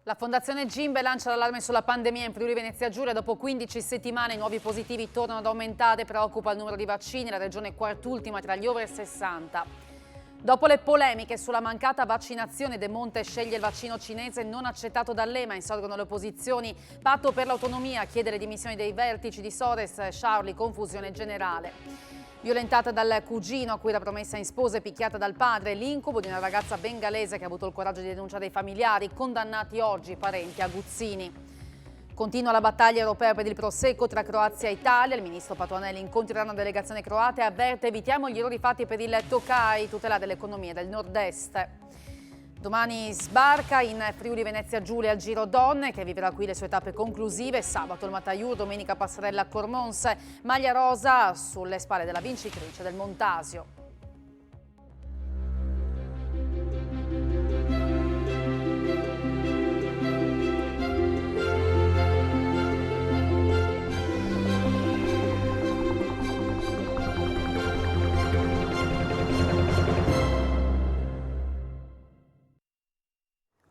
La Fondazione Gimbe lancia l'allarme sulla pandemia in Friuli Venezia Giulia. Dopo 15 settimane i nuovi positivi tornano ad aumentare, preoccupa il numero di vaccini, la regione quartultima tra gli over 60. Dopo le polemiche sulla mancata vaccinazione, De Monte sceglie il vaccino cinese non accettato dall'EMA, insorgono le opposizioni, patto per l'autonomia, chiede le dimissioni dei vertici di Soros, Charlie, confusione generale. Violentata dal cugino a cui era promessa in sposa e picchiata dal padre, l'incubo di una ragazza bengalese che ha avuto il coraggio di denunciare i familiari, condannati oggi i parenti aguzzini. Continua la battaglia europea per il Prosecco tra Croazia e Italia. Il ministro Patuanelli incontrerà una delegazione croata e avverte: evitiamo gli errori fatti per il Tokai, tutela dell'economia del nord-est. Domani sbarca in Friuli Venezia Giulia al Giro Donne, che vivrà qui le sue tappe conclusive. Sabato il Mataiur, domenica passerella a Cormons, maglia rosa sulle spalle della vincitrice del Montasio.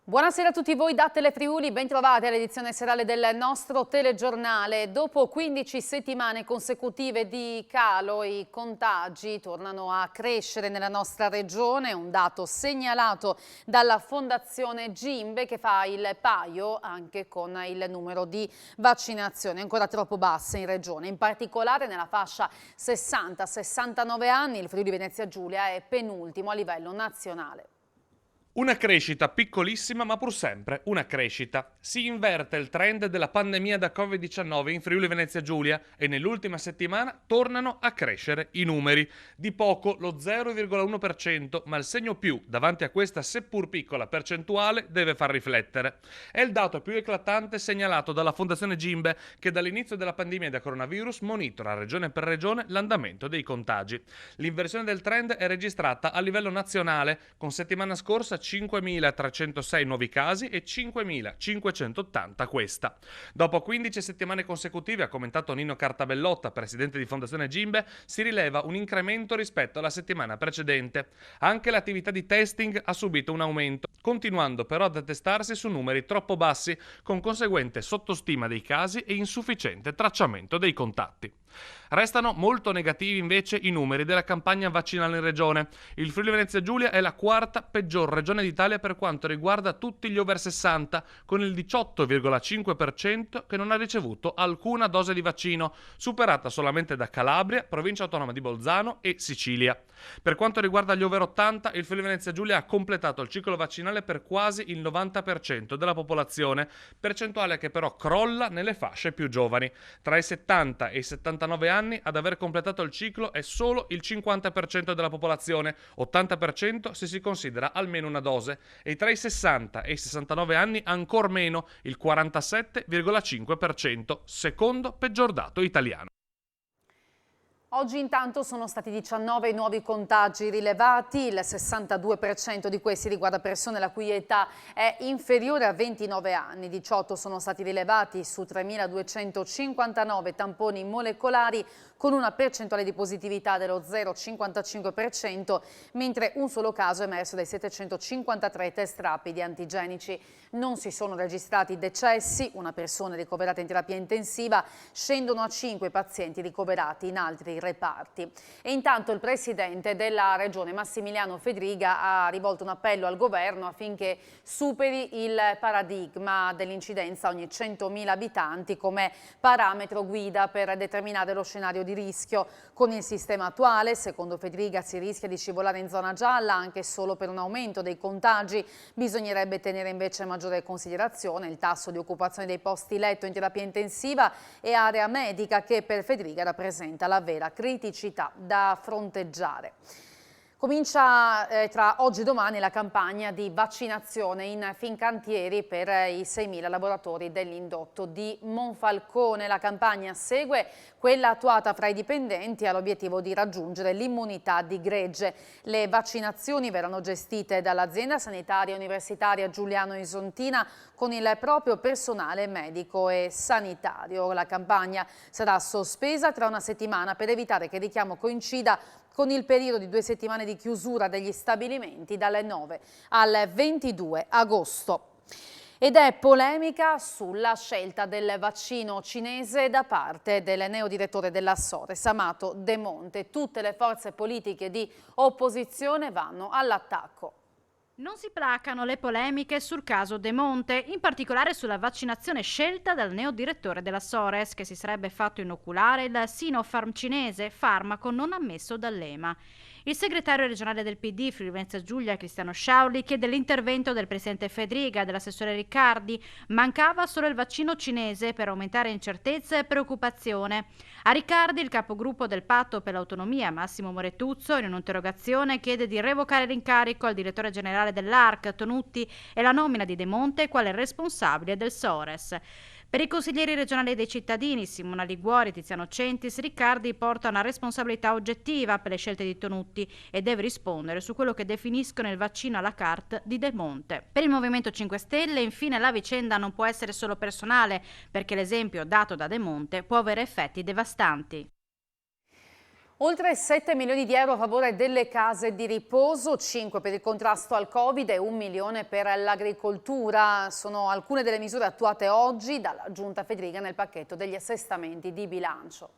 Buonasera a tutti voi da Telefriuli, ben trovati all'edizione serale del nostro telegiornale. Dopo 15 settimane consecutive di calo, i contagi tornano a crescere nella nostra regione, un dato segnalato dalla Fondazione Gimbe che fa il paio anche con il numero di vaccinazioni ancora troppo basse in regione. In particolare nella fascia 60-69 anni il Friuli Venezia Giulia è penultimo a livello nazionale. Una crescita piccolissima ma pur sempre una crescita. Si inverte il trend della pandemia da Covid-19 in Friuli Venezia Giulia e nell'ultima settimana tornano a crescere i numeri. Di poco lo 0,1%, ma il segno più davanti a questa seppur piccola percentuale deve far riflettere. È il dato più eclatante segnalato dalla Fondazione Gimbe che dall'inizio della pandemia da coronavirus monitora regione per regione l'andamento dei contagi. L'inversione del trend è registrata a livello nazionale con settimana scorsa 5.306 nuovi casi e 5.580 questa. Dopo 15 settimane consecutive, ha commentato Nino Cartabellotta, presidente di Fondazione Gimbe, si rileva un incremento rispetto alla settimana precedente. Anche l'attività di testing ha subito un aumento, continuando però ad attestarsi su numeri troppo bassi, con conseguente sottostima dei casi e insufficiente tracciamento dei contatti. Restano molto negativi invece i numeri della campagna vaccinale in regione. Il Friuli Venezia Giulia è la quarta peggior regione d'Italia per quanto riguarda tutti gli over 60, con il 18,5% che non ha ricevuto alcuna dose di vaccino, superata solamente da Calabria, provincia autonoma di Bolzano e Sicilia. Per quanto riguarda gli over 80, il Friuli Venezia Giulia ha completato il ciclo vaccinale per quasi il 90% della popolazione, percentuale che però crolla nelle fasce più giovani. Tra i 70 e i 79 anni ad aver completato il ciclo è solo il 50% della popolazione, 80% se si considera almeno una dose, e tra i 60 e i 69 anni ancor meno, il 47,5%, secondo peggior dato italiano. Oggi intanto sono stati 19 nuovi contagi rilevati, il 62% di questi riguarda persone la cui età è inferiore a 29 anni, 18 sono stati rilevati su 3.259 tamponi molecolari con una percentuale di positività dello 0,55%, mentre un solo caso è emerso dai 753 test rapidi antigenici. Non si sono registrati decessi, una persona ricoverata in terapia intensiva, scendono a 5 pazienti ricoverati in altri reparti. E intanto il presidente della regione Massimiliano Fedriga ha rivolto un appello al governo affinché superi il paradigma dell'incidenza ogni 100.000 abitanti come parametro guida per determinare lo scenario di rischio. Con il sistema attuale, secondo Fedriga, si rischia di scivolare in zona gialla anche solo per un aumento dei contagi. Bisognerebbe tenere invece maggiore considerazione il tasso di occupazione dei posti letto in terapia intensiva e area medica, che per Fedriga rappresenta la vera criticità da fronteggiare. Comincia tra oggi e domani la campagna di vaccinazione in Fincantieri per i 6.000 lavoratori dell'indotto di Monfalcone. La campagna segue quella attuata fra i dipendenti e ha l'obiettivo di raggiungere l'immunità di gregge. Le vaccinazioni verranno gestite dall'azienda sanitaria universitaria Giuliano Isontina con il proprio personale medico e sanitario. La campagna sarà sospesa tra una settimana per evitare che il richiamo coincida con il periodo di 2 settimane di chiusura degli stabilimenti dal 9 al 22 agosto. Ed è polemica sulla scelta del vaccino cinese da parte del neodirettore della Sores, Amato De Monte. Tutte le forze politiche di opposizione vanno all'attacco. Non si placano le polemiche sul caso De Monte, in particolare sulla vaccinazione scelta dal neodirettore della Sores, che si sarebbe fatto inoculare il Sinopharm cinese, farmaco non ammesso dall'EMA. Il segretario regionale del PD, Friuli Venezia Giulia, Cristiano Sciauli, chiede l'intervento del presidente Fedriga e dell'assessore Riccardi. Mancava solo il vaccino cinese per aumentare incertezza e preoccupazione. A Riccardi, il capogruppo del Patto per l'Autonomia, Massimo Moretuzzo, in un'interrogazione chiede di revocare l'incarico al direttore generale dell'ARC, Tonutti, e la nomina di De Monte quale responsabile del Sores. Per i consiglieri regionali dei cittadini, Simona Liguori e Tiziano Centis, Riccardi porta una responsabilità oggettiva per le scelte di Tonutti e deve rispondere su quello che definiscono il vaccino à la carte di De Monte. Per il Movimento 5 Stelle, infine, la vicenda non può essere solo personale, perché l'esempio dato da De Monte può avere effetti devastanti. Oltre 7 milioni di euro a favore delle case di riposo, 5 per il contrasto al Covid e 1 milione per l'agricoltura. Sono alcune delle misure attuate oggi dalla Giunta Fedriga nel pacchetto degli assestamenti di bilancio.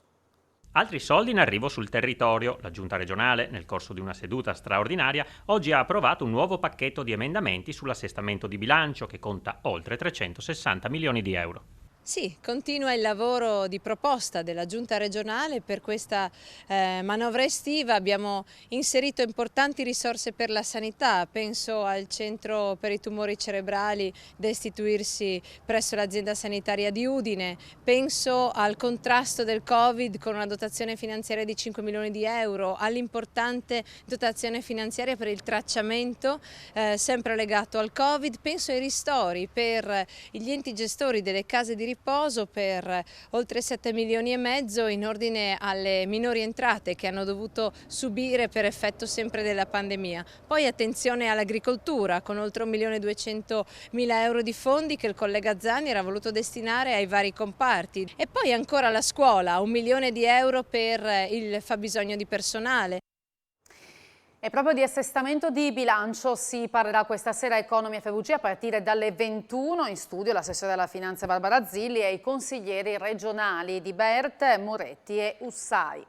Altri soldi in arrivo sul territorio. La Giunta regionale, nel corso di una seduta straordinaria, oggi ha approvato un nuovo pacchetto di emendamenti sull'assestamento di bilancio che conta oltre 360 milioni di euro. Sì, continua il lavoro di proposta della Giunta regionale per questa manovra estiva. Abbiamo inserito importanti risorse per la sanità, penso al centro per i tumori cerebrali da istituirsi presso l'azienda sanitaria di Udine, penso al contrasto del Covid con una dotazione finanziaria di 5 milioni di euro, all'importante dotazione finanziaria per il tracciamento sempre legato al Covid, penso ai ristori per gli enti gestori delle case di riposo per oltre 7 milioni e mezzo in ordine alle minori entrate che hanno dovuto subire per effetto sempre della pandemia. Poi attenzione all'agricoltura con oltre 1.200.000 euro di fondi che il collega Zanni era voluto destinare ai vari comparti. E poi ancora la scuola, 1 milione di euro per il fabbisogno di personale. E proprio di assestamento di bilancio si parlerà questa sera a Economy FVG a partire dalle 21. In studio l'assessore alla finanza Barbara Zilli e i consiglieri regionali di Bert, Moretti e Ussai.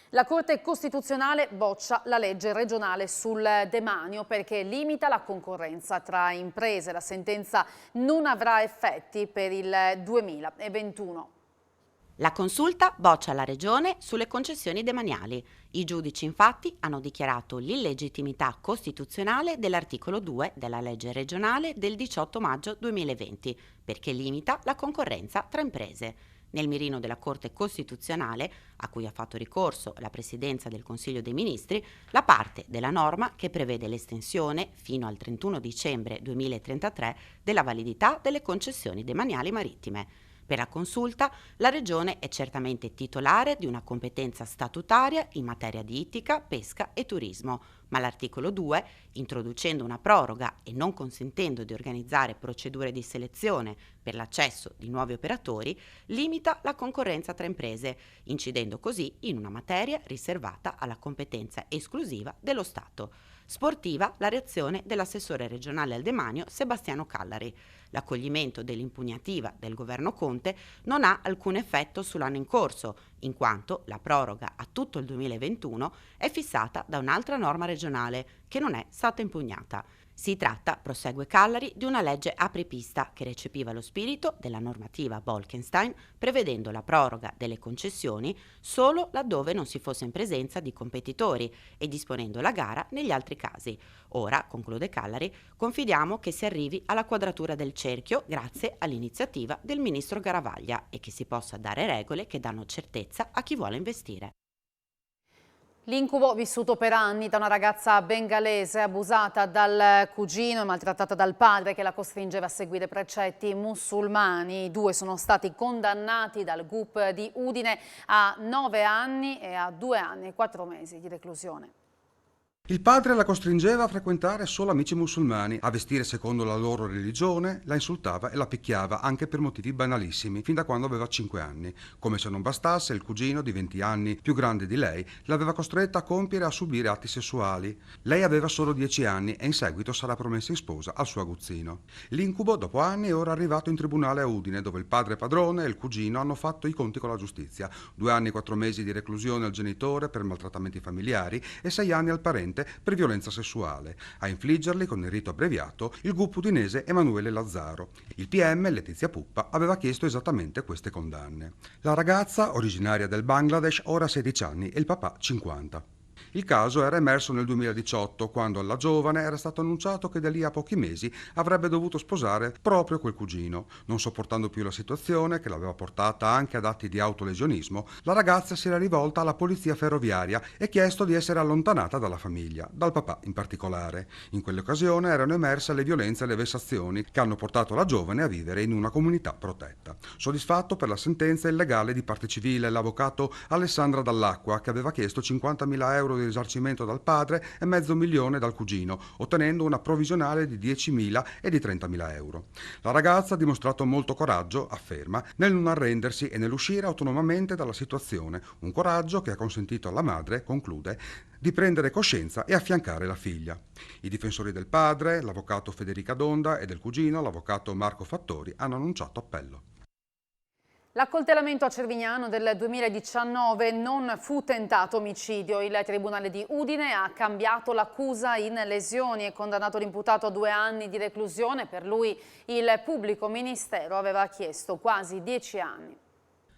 La Corte Costituzionale boccia la legge regionale sul demanio perché limita la concorrenza tra imprese. La sentenza non avrà effetti per il 2021. La consulta boccia la Regione sulle concessioni demaniali. I giudici infatti hanno dichiarato l'illegittimità costituzionale dell'articolo 2 della legge regionale del 18 maggio 2020 perché limita la concorrenza tra imprese. Nel mirino della Corte Costituzionale, a cui ha fatto ricorso la Presidenza del Consiglio dei Ministri, la parte della norma che prevede l'estensione fino al 31 dicembre 2033 della validità delle concessioni demaniali marittime. Per la consulta, la Regione è certamente titolare di una competenza statutaria in materia di ittica, pesca e turismo, ma l'articolo 2, introducendo una proroga e non consentendo di organizzare procedure di selezione per l'accesso di nuovi operatori, limita la concorrenza tra imprese, incidendo così in una materia riservata alla competenza esclusiva dello Stato. Sportiva la reazione dell'assessore regionale al demanio Sebastiano Callari. L'accoglimento dell'impugnativa del governo Conte non ha alcun effetto sull'anno in corso, in quanto la proroga a tutto il 2021 è fissata da un'altra norma regionale che non è stata impugnata. Si tratta, prosegue Callari, di una legge apripista che recepiva lo spirito della normativa Bolkestein, prevedendo la proroga delle concessioni solo laddove non si fosse in presenza di competitori e disponendo la gara negli altri casi. Ora, conclude Callari, confidiamo che si arrivi alla quadratura del cerchio grazie all'iniziativa del ministro Garavaglia e che si possa dare regole che danno certezza a chi vuole investire. L'incubo vissuto per anni da una ragazza bengalese abusata dal cugino e maltrattata dal padre che la costringeva a seguire precetti musulmani. I due sono stati condannati dal GUP di Udine a 9 anni e a 2 anni e 4 mesi di reclusione. Il padre la costringeva a frequentare solo amici musulmani, a vestire secondo la loro religione, la insultava e la picchiava anche per motivi banalissimi, fin da quando aveva 5 anni. Come se non bastasse, il cugino di 20 anni, più grande di lei, l'aveva costretta a compiere e a subire atti sessuali. Lei aveva solo 10 anni e in seguito sarà promessa in sposa al suo aguzzino. L'incubo, dopo anni, è ora arrivato in tribunale a Udine, dove il padre padrone e il cugino hanno fatto i conti con la giustizia. 2 anni e 4 mesi di reclusione al genitore per maltrattamenti familiari e 6 anni al parente per violenza sessuale. A infliggerli con il rito abbreviato il GUP udinese Emanuele Lazzaro. Il PM Letizia Puppa aveva chiesto esattamente queste condanne. La ragazza, originaria del Bangladesh, ora ha 16 anni e il papà 50. Il caso era emerso nel 2018, quando alla giovane era stato annunciato che da lì a pochi mesi avrebbe dovuto sposare proprio quel cugino. Non sopportando più la situazione, che l'aveva portata anche ad atti di autolesionismo, la ragazza si era rivolta alla polizia ferroviaria e chiesto di essere allontanata dalla famiglia, dal papà in particolare. In quell'occasione erano emerse le violenze e le vessazioni che hanno portato la giovane a vivere in una comunità protetta. Soddisfatto per la sentenza il legale di parte civile, l'avvocato Alessandra Dall'Acqua, che aveva chiesto 50.000 euro di risarcimento dal padre e $500.000 dal cugino, ottenendo una provvisionale di 10.000 e di 30.000 euro. La ragazza ha dimostrato molto coraggio, afferma, nel non arrendersi e nell'uscire autonomamente dalla situazione, un coraggio che ha consentito alla madre, conclude, di prendere coscienza e affiancare la figlia. I difensori del padre, l'avvocato Federica Donda, e del cugino, l'avvocato Marco Fattori, hanno annunciato appello. L'accoltellamento a Cervignano del 2019 non fu tentato omicidio. Il Tribunale di Udine ha cambiato l'accusa in lesioni e condannato l'imputato a 2 anni di reclusione. Per lui il pubblico ministero aveva chiesto quasi 10 anni.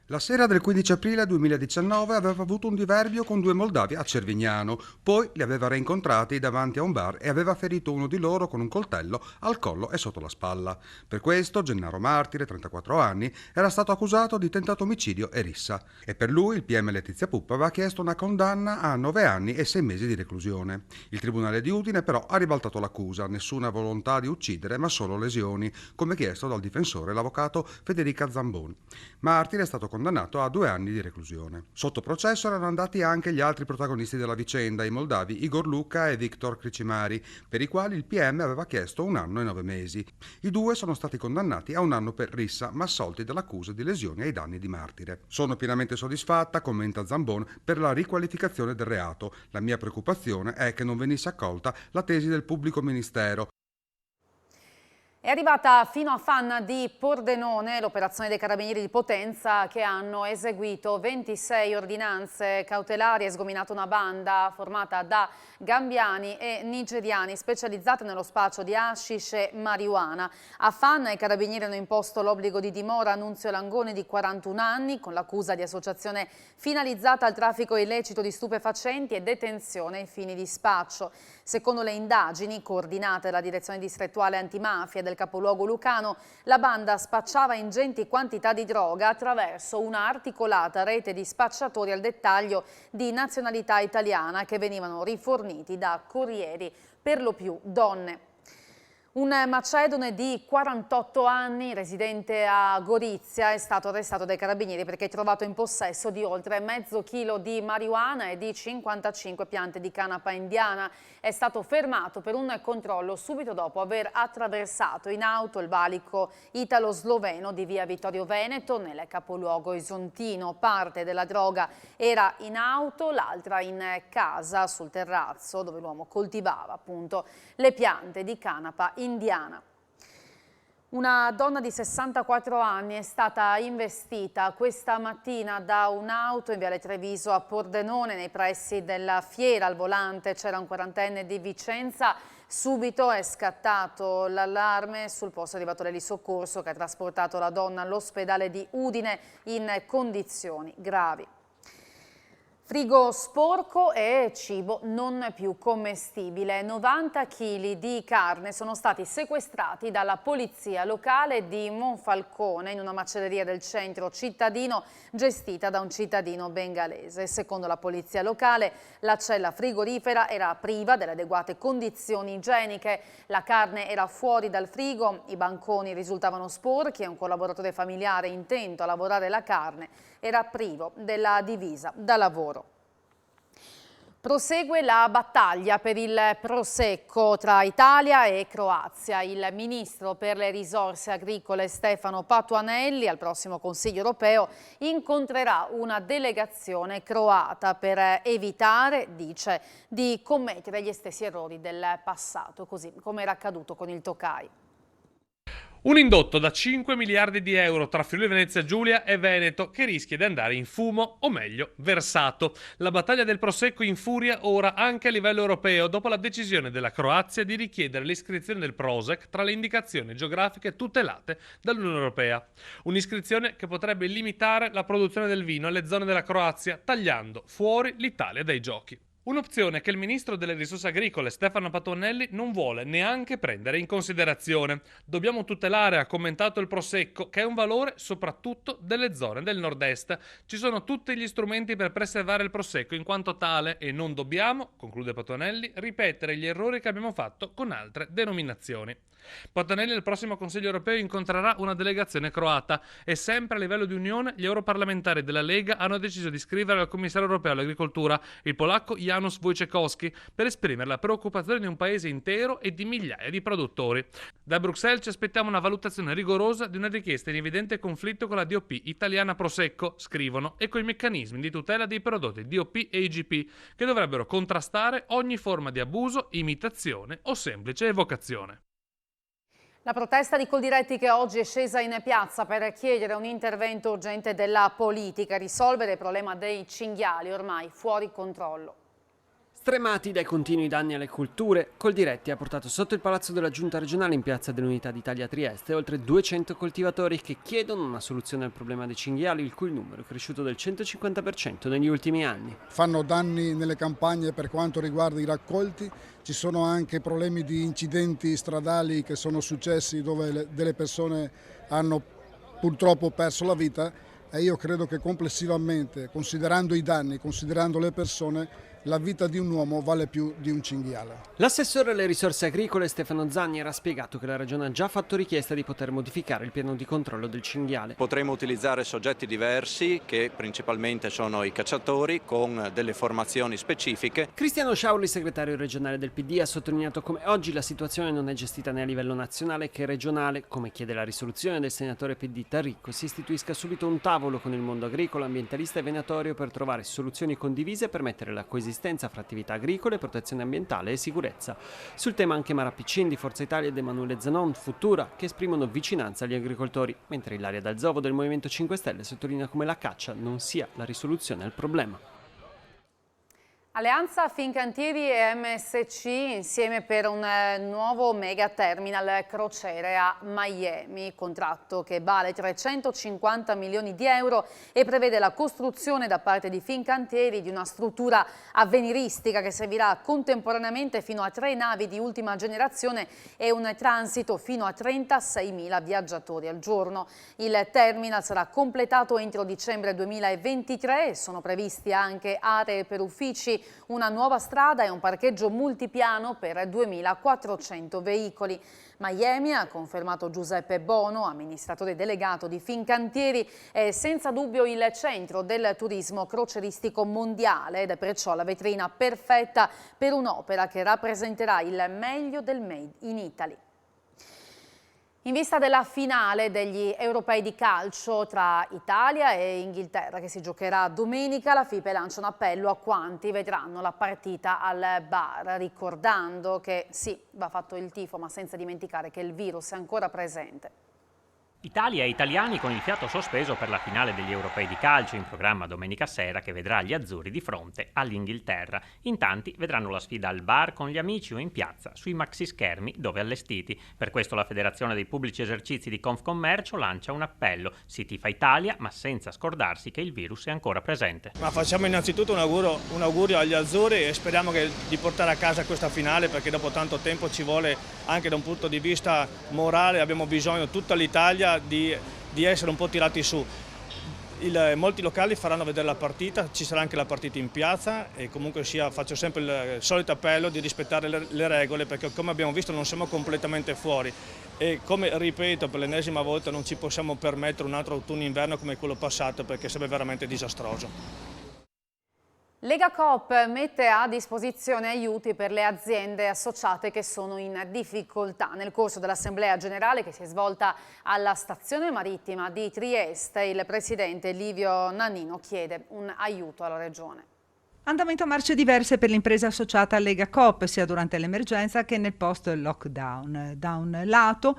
La sera del 15 aprile 2019 aveva avuto un diverbio con 2 moldavi a Cervignano, poi li aveva reincontrati davanti a un bar e aveva ferito uno di loro con un coltello al collo e sotto la spalla. Per questo Gennaro Martire, 34 anni, era stato accusato di tentato omicidio e rissa. E per lui il PM Letizia Puppa aveva chiesto una condanna a 9 anni e 6 mesi di reclusione. Il Tribunale di Udine però ha ribaltato l'accusa, nessuna volontà di uccidere ma solo lesioni, come chiesto dal difensore l'avvocato Federica Zamboni. Martire è stato condannato a 2 anni di reclusione. Sotto processo erano andati anche gli altri protagonisti della vicenda, i moldavi Igor Luca e Viktor Kricimari, per i quali il PM aveva chiesto 1 anno e 9 mesi. I 2 sono stati condannati a 1 anno per rissa, ma assolti dall'accusa di lesioni ai danni di Martire. Sono pienamente soddisfatta, commenta Zambon, per la riqualificazione del reato. La mia preoccupazione è che non venisse accolta la tesi del pubblico ministero. È arrivata fino a Fanna di Pordenone l'operazione dei Carabinieri di Potenza, che hanno eseguito 26 ordinanze cautelari e sgominato una banda formata da gambiani e nigeriani specializzata nello spaccio di hashish e marijuana. A Fanna i Carabinieri hanno imposto l'obbligo di dimora a Nunzio Langoni di 41 anni con l'accusa di associazione finalizzata al traffico illecito di stupefacenti e detenzione ai fini di spaccio. Secondo le indagini coordinate dalla Direzione Distrettuale Antimafia del capoluogo lucano, la banda spacciava ingenti quantità di droga attraverso una articolata rete di spacciatori al dettaglio di nazionalità italiana che venivano riforniti da corrieri, per lo più donne. Un macedone di 48 anni, residente a Gorizia, è stato arrestato dai carabinieri perché è trovato in possesso di oltre mezzo chilo di marijuana e di 55 piante di canapa indiana. È stato fermato per un controllo subito dopo aver attraversato in auto il valico italo-sloveno di via Vittorio Veneto nel capoluogo isontino. Parte della droga era in auto, l'altra in casa sul terrazzo dove l'uomo coltivava appunto le piante di canapa indiana. Una donna di 64 anni è stata investita questa mattina da un'auto in viale Treviso a Pordenone, nei pressi della fiera. Al volante c'era un 40enne di Vicenza. Subito è scattato l'allarme, sul posto è arrivato l'elisoccorso che ha trasportato la donna all'ospedale di Udine in condizioni gravi. Frigo sporco e cibo non più commestibile. 90 kg di carne sono stati sequestrati dalla polizia locale di Monfalcone in una macelleria del centro cittadino gestita da un cittadino bengalese. Secondo la polizia locale, la cella frigorifera era priva delle adeguate condizioni igieniche. La carne era fuori dal frigo, i banconi risultavano sporchi e un collaboratore familiare intento a lavorare la carne era privo della divisa da lavoro. Prosegue la battaglia per il Prosecco tra Italia e Croazia. Il ministro per le risorse agricole Stefano Patuanelli al prossimo Consiglio europeo incontrerà una delegazione croata per evitare, dice, di commettere gli stessi errori del passato, così come era accaduto con il Tokaji. Un indotto da 5 miliardi di euro tra Friuli Venezia Giulia e Veneto che rischia di andare in fumo, o meglio, versato. La battaglia del Prosecco infuria ora anche a livello europeo dopo la decisione della Croazia di richiedere l'iscrizione del Prosek tra le indicazioni geografiche tutelate dall'Unione Europea. Un'iscrizione che potrebbe limitare la produzione del vino alle zone della Croazia, tagliando fuori l'Italia dai giochi. Un'opzione che il ministro delle risorse agricole Stefano Patuanelli non vuole neanche prendere in considerazione. Dobbiamo tutelare, ha commentato il Prosecco, che è un valore soprattutto delle zone del nord-est. Ci sono tutti gli strumenti per preservare il Prosecco in quanto tale e non dobbiamo, conclude Patuanelli, ripetere gli errori che abbiamo fatto con altre denominazioni. Patuanelli al prossimo Consiglio europeo incontrerà una delegazione croata e sempre a livello di Unione gli europarlamentari della Lega hanno deciso di scrivere al commissario europeo all'agricoltura, il polacco Janusz Wojciechowski, per esprimere la preoccupazione di un paese intero e di migliaia di produttori. Da Bruxelles ci aspettiamo una valutazione rigorosa di una richiesta in evidente conflitto con la DOP italiana Prosecco, scrivono, e con i meccanismi di tutela dei prodotti DOP e IGP che dovrebbero contrastare ogni forma di abuso, imitazione o semplice evocazione. La protesta di Coldiretti che oggi è scesa in piazza per chiedere un intervento urgente della politica, risolvere il problema dei cinghiali ormai fuori controllo. Stremati dai continui danni alle colture, Coldiretti ha portato sotto il palazzo della Giunta regionale in piazza dell'Unità d'Italia a Trieste oltre 200 coltivatori che chiedono una soluzione al problema dei cinghiali, il cui numero è cresciuto del 150% negli ultimi anni. Fanno danni nelle campagne per quanto riguarda i raccolti, ci sono anche problemi di incidenti stradali che sono successi dove delle persone hanno purtroppo perso la vita e io credo che complessivamente, considerando i danni, considerando le persone, la vita di un uomo vale più di un cinghiale. L'assessore alle risorse agricole Stefano Zannier ha spiegato che la Regione ha già fatto richiesta di poter modificare il piano di controllo del cinghiale. Potremo utilizzare soggetti diversi che principalmente sono i cacciatori con delle formazioni specifiche. Cristiano Sciauli, segretario regionale del PD, ha sottolineato come oggi la situazione non è gestita né a livello nazionale che regionale. Come chiede la risoluzione del senatore PD Taricco, si istituisca subito un tavolo con il mondo agricolo, ambientalista e venatorio per trovare soluzioni condivise per mettere la coesistenza fra attività agricole, protezione ambientale e sicurezza. Sul tema anche Mara Piccin di Forza Italia ed Emanuele Zanon, Futura, che esprimono vicinanza agli agricoltori, mentre Ilaria D'Alzovo del Movimento 5 Stelle sottolinea come la caccia non sia la risoluzione al problema. Alleanza Fincantieri e MSC insieme per un nuovo mega terminal crociere a Miami, contratto che vale 350 milioni di euro e prevede la costruzione da parte di Fincantieri di una struttura avveniristica che servirà contemporaneamente fino a 3 navi di ultima generazione e un transito fino a 36.000 viaggiatori al giorno. Il terminal sarà completato entro dicembre 2023 e sono previsti anche aree per uffici, una nuova strada e un parcheggio multipiano per 2.400 veicoli. Miami, ha confermato Giuseppe Bono, amministratore delegato di Fincantieri, è senza dubbio il centro del turismo croceristico mondiale ed è perciò la vetrina perfetta per un'opera che rappresenterà il meglio del Made in Italy. In vista della finale degli europei di calcio tra Italia e Inghilterra che si giocherà domenica, la FIPE lancia un appello a quanti vedranno la partita al bar, ricordando che sì, va fatto il tifo, ma senza dimenticare che il virus è ancora presente. Italia e italiani con il fiato sospeso per la finale degli europei di calcio in programma domenica sera che vedrà gli azzurri di fronte all'Inghilterra. In tanti vedranno la sfida al bar con gli amici o in piazza sui maxi schermi dove allestiti. Per questo la Federazione dei Pubblici Esercizi di Confcommercio lancia un appello. Si tifa Italia ma senza scordarsi che il virus è ancora presente. Ma facciamo innanzitutto un augurio agli azzurri e speriamo di portare a casa questa finale perché dopo tanto tempo ci vuole anche da un punto di vista morale, abbiamo bisogno tutta l'Italia di essere un po' tirati su. Molti locali faranno vedere la partita, ci sarà anche la partita in piazza e comunque faccio sempre il solito appello di rispettare le regole perché come abbiamo visto non siamo completamente fuori e come ripeto per l'ennesima volta non ci possiamo permettere un altro autunno-inverno come quello passato perché sarebbe veramente disastroso. Lega Coop mette a disposizione aiuti per le aziende associate che sono in difficoltà. Nel corso dell'Assemblea Generale che si è svolta alla stazione marittima di Trieste, il presidente Livio Nannino chiede un aiuto alla Regione. Andamento a marce diverse per l'impresa associata a Lega Coop, sia durante l'emergenza che nel post-lockdown. Da un lato,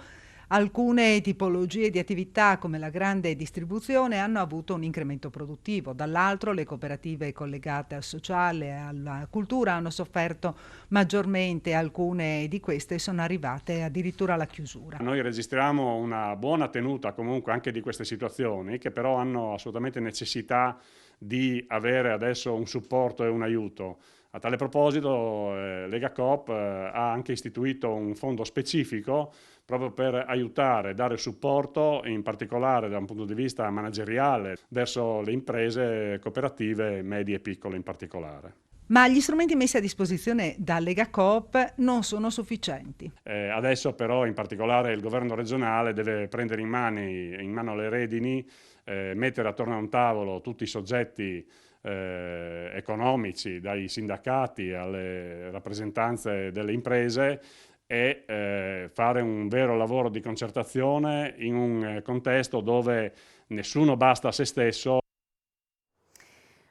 alcune tipologie di attività come la grande distribuzione hanno avuto un incremento produttivo, dall'altro le cooperative collegate al sociale e alla cultura hanno sofferto maggiormente, alcune di queste sono arrivate addirittura alla chiusura. Noi registriamo una buona tenuta comunque anche di queste situazioni che però hanno assolutamente necessità di avere adesso un supporto e un aiuto. A tale proposito Lega Coop ha anche istituito un fondo specifico proprio per aiutare, dare supporto, in particolare da un punto di vista manageriale, verso le imprese cooperative medie e piccole in particolare. Ma gli strumenti messi a disposizione da Lega Coop non sono sufficienti. Adesso però in particolare il governo regionale deve prendere in mano le redini, mettere attorno a un tavolo tutti i soggetti economici, dai sindacati alle rappresentanze delle imprese e fare un vero lavoro di concertazione in un contesto dove nessuno basta a se stesso.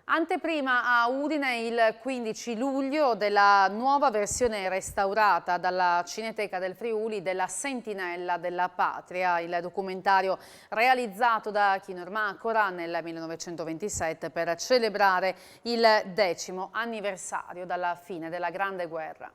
Anteprima a Udine il 15 luglio della nuova versione restaurata dalla Cineteca del Friuli della Sentinella della Patria, il documentario realizzato da Chino Ermacora nel 1927 per celebrare il 10° anniversario dalla fine della Grande Guerra.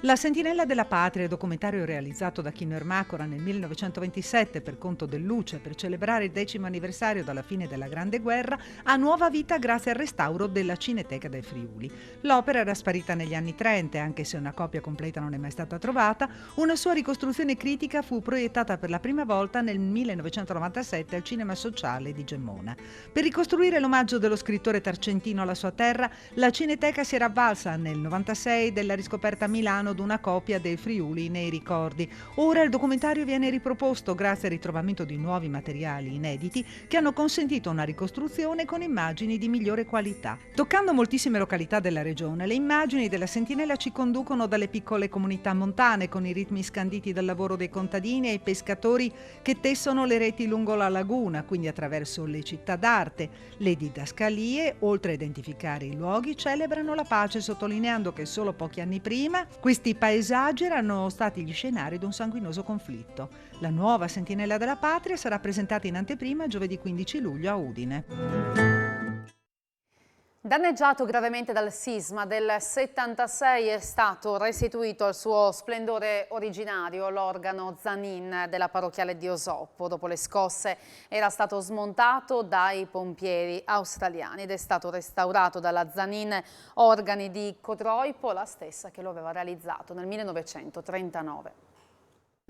La Sentinella della Patria, documentario realizzato da Chino Ermacora nel 1927 per conto del Luce per celebrare il 10° anniversario dalla fine della Grande Guerra, ha nuova vita grazie al restauro della Cineteca del Friuli. L'opera era sparita negli anni 30 e anche se una copia completa non è mai stata trovata, una sua ricostruzione critica fu proiettata per la prima volta nel 1997 al Cinema Sociale di Gemmona. Per ricostruire l'omaggio dello scrittore tarcentino alla sua terra, la Cineteca si era avvalsa nel 96 della riscoperta a Milano di una copia del Friuli nei ricordi. Ora il documentario viene riproposto grazie al ritrovamento di nuovi materiali inediti che hanno consentito una ricostruzione con immagini di migliore qualità. Toccando moltissime località della regione, le immagini della Sentinella ci conducono dalle piccole comunità montane con i ritmi scanditi dal lavoro dei contadini ai pescatori che tessono le reti lungo la laguna, quindi attraverso le città d'arte. Le didascalie, oltre a identificare i luoghi, celebrano la pace sottolineando che solo pochi anni prima questi paesaggi erano stati gli scenari di un sanguinoso conflitto. La nuova Sentinella della Patria sarà presentata in anteprima giovedì 15 luglio a Udine. Danneggiato gravemente dal sisma del 76 è stato restituito al suo splendore originario l'organo Zanin della parrocchiale di Osoppo. Dopo le scosse era stato smontato dai pompieri australiani ed è stato restaurato dalla Zanin Organi di Cotroipo, la stessa che lo aveva realizzato nel 1939.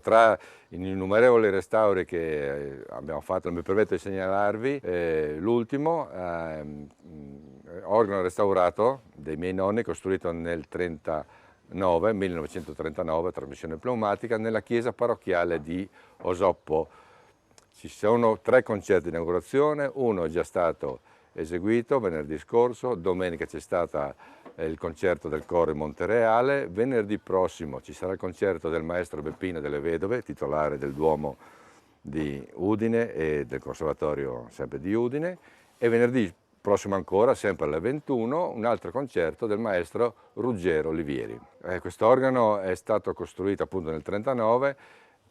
Tra gli innumerevoli restauri che abbiamo fatto, mi permetto di segnalarvi l'ultimo, organo restaurato dei miei nonni, costruito nel 1939, trasmissione pneumatica, nella chiesa parrocchiale di Osoppo. Ci sono 3 concerti di inaugurazione, uno è già stato eseguito venerdì scorso, domenica c'è stato il concerto del coro in Montereale, venerdì prossimo ci sarà il concerto del maestro Beppino delle Vedove, titolare del Duomo di Udine e del Conservatorio sempre di Udine, e venerdì prossimo ancora, sempre alle 21, un altro concerto del maestro Ruggero Olivieri. Quest'organo è stato costruito appunto nel 1939,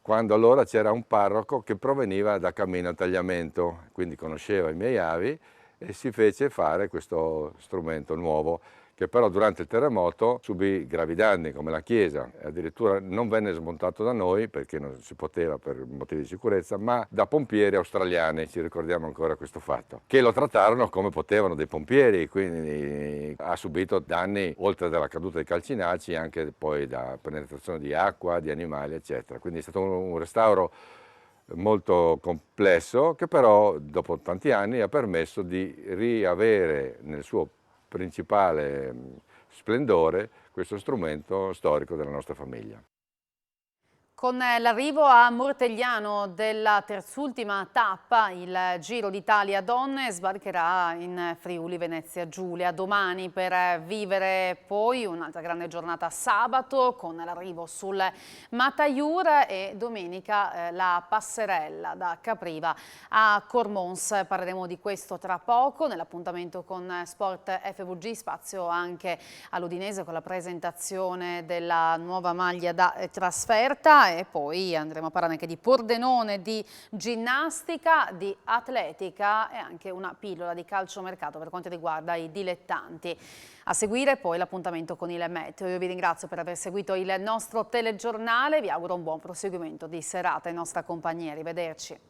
quando allora c'era un parroco che proveniva da Cammino al Tagliamento, quindi conosceva i miei avi e si fece fare questo strumento nuovo, che però durante il terremoto subì gravi danni come la chiesa, addirittura non venne smontato da noi perché non si poteva per motivi di sicurezza, ma da pompieri australiani, ci ricordiamo ancora questo fatto, che lo trattarono come potevano dei pompieri, quindi ha subito danni oltre dalla caduta dei calcinacci anche poi da penetrazione di acqua, di animali eccetera, quindi è stato un restauro molto complesso che però dopo tanti anni ha permesso di riavere nel suo principale splendore questo strumento storico della nostra famiglia. Con l'arrivo a Mortegliano della terzultima tappa, il Giro d'Italia Donne sbarcherà in Friuli Venezia Giulia domani per vivere poi un'altra grande giornata sabato con l'arrivo sul Mataiur e domenica la passerella da Capriva a Cormons. Parleremo di questo tra poco nell'appuntamento con Sport FVG, spazio anche all'Udinese con la presentazione della nuova maglia da trasferta. E poi andremo a parlare anche di Pordenone, di ginnastica, di atletica e anche una pillola di calciomercato per quanto riguarda i dilettanti. A seguire poi l'appuntamento con il meteo. Io vi ringrazio per aver seguito il nostro telegiornale, vi auguro un buon proseguimento di serata in nostra compagnia. Arrivederci.